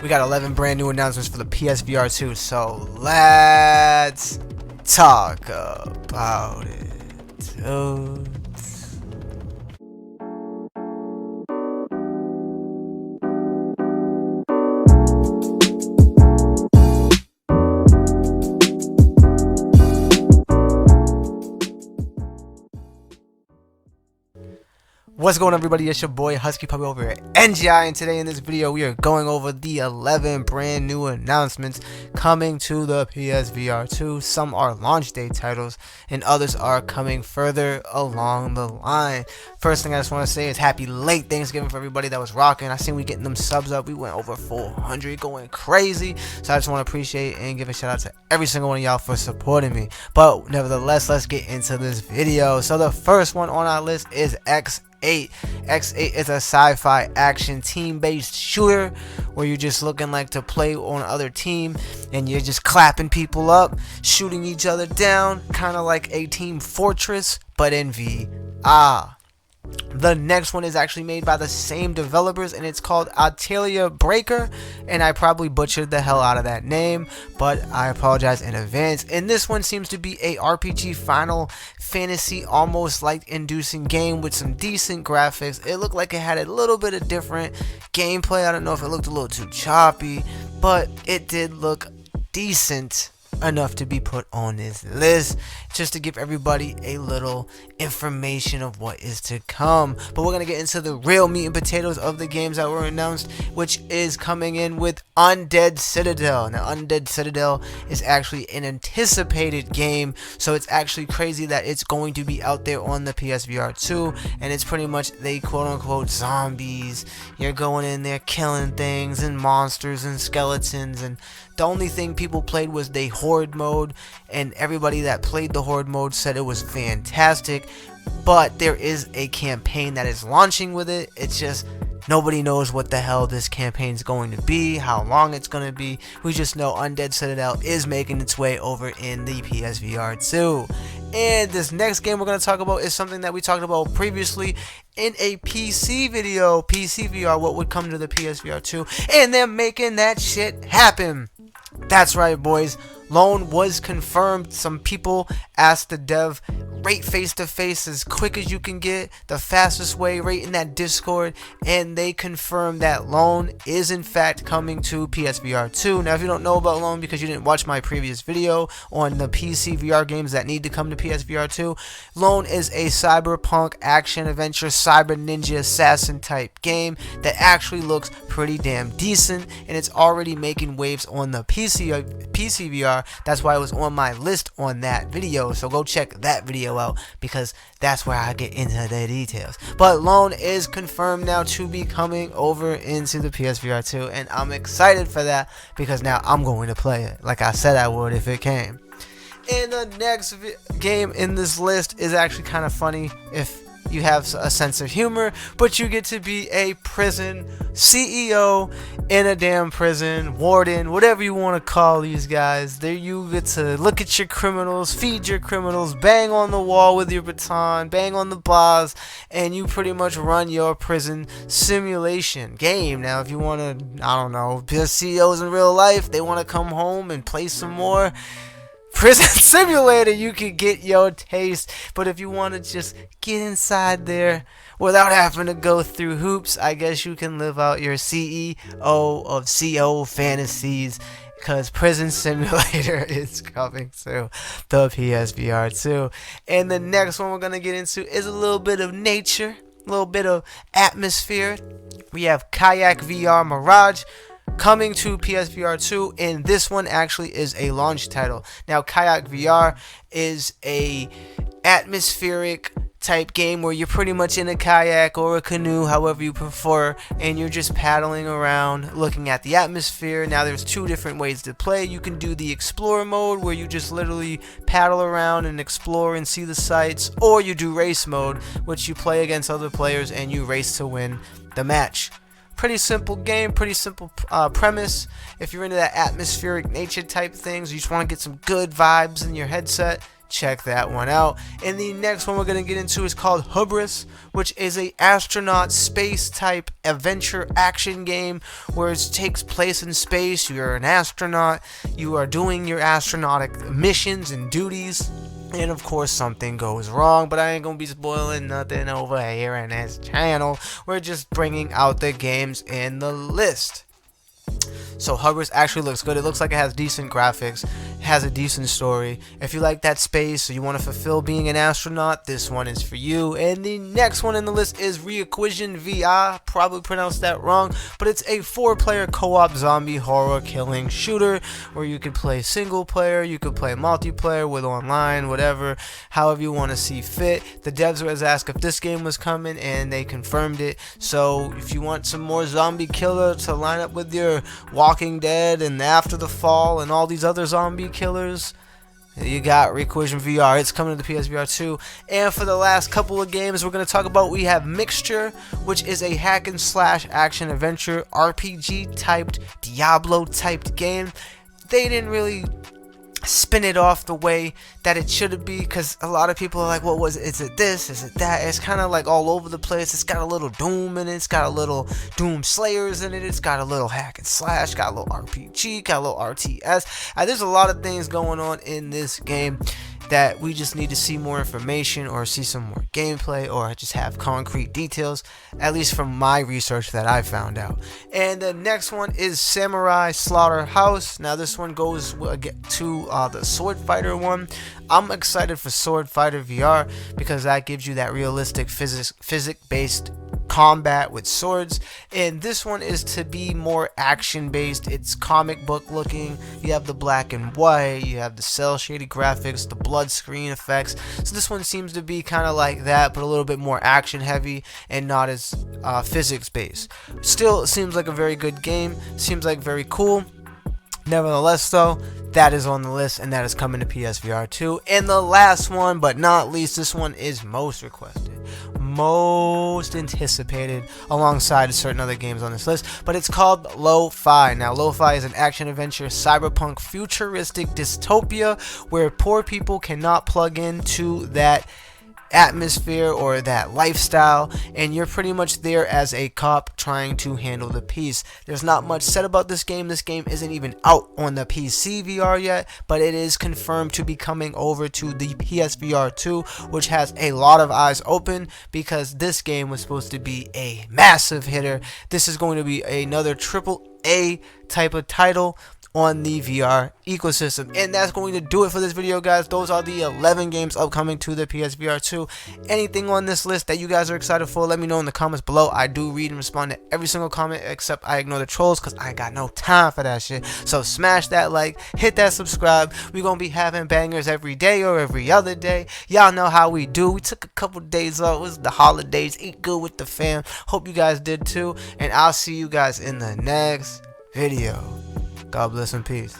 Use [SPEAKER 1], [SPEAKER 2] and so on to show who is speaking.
[SPEAKER 1] we got 11 brand new announcements for the PSVR 2, so let's talk about it, dude. What's going on, everybody? It's your boy Husky Puppy over here at NGI, and today in this video we are going over the 11 brand new announcements coming to the PSVR 2. Some are launch day titles and others are coming further along the line. First thing I just want to say is happy late Thanksgiving for everybody that was rocking. I seen we getting them subs up. We went over 400, going crazy. So I just want to appreciate and give a shout out to every single one of y'all for supporting me. But nevertheless, let's get into this video. So the first one on our list is X8. X8 is a sci-fi action team-based shooter where you're just looking like to play on other team and you're just clapping people up, shooting each other down, kind of like a Team Fortress but in VR. The next one is actually made by the same developers and it's called Atelier Breaker, and I probably butchered the hell out of that name, but I apologize in advance. And this one seems to be a RPG Final Fantasy almost like inducing game with some decent graphics. It looked like it had a little bit of different gameplay. I don't know if it looked a little too choppy, but it did look decent enough to be put on this list, just to give everybody a little information of what is to come. But we're gonna get into the real meat and potatoes of the games that were announced, which is coming in with Undead Citadel. Now Undead Citadel is actually an anticipated game, so it's actually crazy that it's going to be out there on the PSVR 2, and it's pretty much they quote-unquote zombies. You're going in there killing things and monsters and skeletons, and the only thing people played was the Horde mode, and everybody that played the Horde mode said it was fantastic. But there is a campaign that is launching with it. It's just nobody knows what the hell this campaign is going to be, how long it's going to be. We just know Undead Citadel is making its way over in the PSVR 2. And this next game we're going to talk about is something that we talked about previously in a PC video, PSVR, what would come to the PSVR 2, and they're making that shit happen. That's right, boys. Loan was confirmed. Some people asked the dev, rate face-to-face as quick as you can get, the fastest way, right in that Discord, and they confirmed that Loan is in fact coming to PSVR 2. Now, if you don't know about Loan because you didn't watch my previous video on the PC VR games that need to come to PSVR 2, Loan is a cyberpunk action-adventure cyber ninja assassin type game that actually looks pretty damn decent, and it's already making waves on the PC VR. That's why it was on my list on that video, so go check that video out because that's where I get into the details. But Lone is confirmed now to be coming over into the PSVR 2, and I'm excited for that because now I'm going to play it like I said I would if it came. And the next game in this list is actually kind of funny if you have a sense of humor, but you get to be a prison CEO in a damn prison, warden, whatever you want to call these guys. There you get to look at your criminals, feed your criminals, bang on the wall with your baton, bang on the bars, and you pretty much run your prison simulation game. Now, if you want to, I don't know, be CEOs in real life, they want to come home and play some more Prison Simulator, you can get your taste. But if you want to just get inside there without having to go through hoops, I guess you can live out your CEO of CO fantasies, because Prison Simulator is coming to the PSVR 2. And the next one we're going to get into is a little bit of nature, a little bit of atmosphere. We have Kayak VR Mirage coming to PSVR 2, and this one actually is a launch title. Now, Kayak VR is a atmospheric type game where you're pretty much in a kayak or a canoe, however you prefer, and you're just paddling around looking at the atmosphere. Now, there's two different ways to play. You can do the explorer mode where you just literally paddle around and explore and see the sights, or you do race mode, which you play against other players and you race to win the match. Pretty simple game, pretty simple premise. If you're into that atmospheric nature type things, you just want to get some good vibes in your headset, check that one out. And the next one we're going to get into is called Hubris, which is a astronaut space type adventure action game where it takes place in space. You're an astronaut, you are doing your astronautic missions and duties, and of course something goes wrong, but I ain't gonna be spoiling nothing over here in this channel. We're just bringing out the games in the list. So Hubris actually looks good. It looks like it has decent graphics, it has a decent story. If you like that space or you want to fulfill being an astronaut, this one is for you. And the next one in the list is Requisition VR. Probably pronounced that wrong, but it's a 4-player co-op zombie horror killing shooter where you can play single player, you could play multiplayer with online, whatever, however you want to see fit. The devs was asked if this game was coming and they confirmed it. So if you want some more zombie killer to line up with your Walking Dead and After the Fall and all these other zombie killers, you got Requisition VR. It's coming to the PSVR 2. And for the last couple of games we're going to talk about, we have Mixture, which is a hack and slash action adventure RPG typed, Diablo typed game. They didn't really spin it off the way that it should be, because a lot of people are like, what was it? Is it this? Is it that? It's kind of like all over the place. It's got a little Doom in it. It's got a little Doom Slayers in it. It's got a little hack and slash, got a little RPG, got a little RTS. There's a lot of things going on in this game that we just need to see more information or see some more gameplay or just have concrete details, at least from my research that I found out. And the next one is Samurai Slaughterhouse. Now this one goes to the Sword Fighter one. I'm excited for Sword Fighter VR because that gives you that realistic physics-based combat with swords, and this one is to be more action based. It's comic book looking. You have the black and white, you have the cel shaded graphics, the blood screen effects. So this one seems to be kind of like that, but a little bit more action heavy and not as physics based. Still, it seems like a very good game, seems like very cool. Nevertheless though, that is on the list and that is coming to PSVR 2. And the last one but not least, this one is most requested, most anticipated alongside certain other games on this list, but it's called Lo-Fi. Now Lo-Fi is an action adventure cyberpunk futuristic dystopia where poor people cannot plug into that atmosphere or that lifestyle, and you're pretty much there as a cop trying to handle the peace. There's not much said about this game. This game isn't even out on the PC VR yet, but it is confirmed to be coming over to the PSVR 2, which has a lot of eyes open because this game was supposed to be a massive hitter. This is going to be another AAA type of title on the VR ecosystem. And that's going to do it for this video, guys. Those are the 11 games upcoming to the PSVR 2. Anything on this list that you guys are excited for, let me know in the comments below. I do read and respond to every single comment, except I ignore the trolls because I got no time for that shit. So smash that like, hit that subscribe. We're gonna be having bangers every day or every other day. Y'all know how we do. We took a couple days off. It was the holidays. Eat good with the fam. Hope you guys did too, and I'll see you guys in the next video. God bless and peace.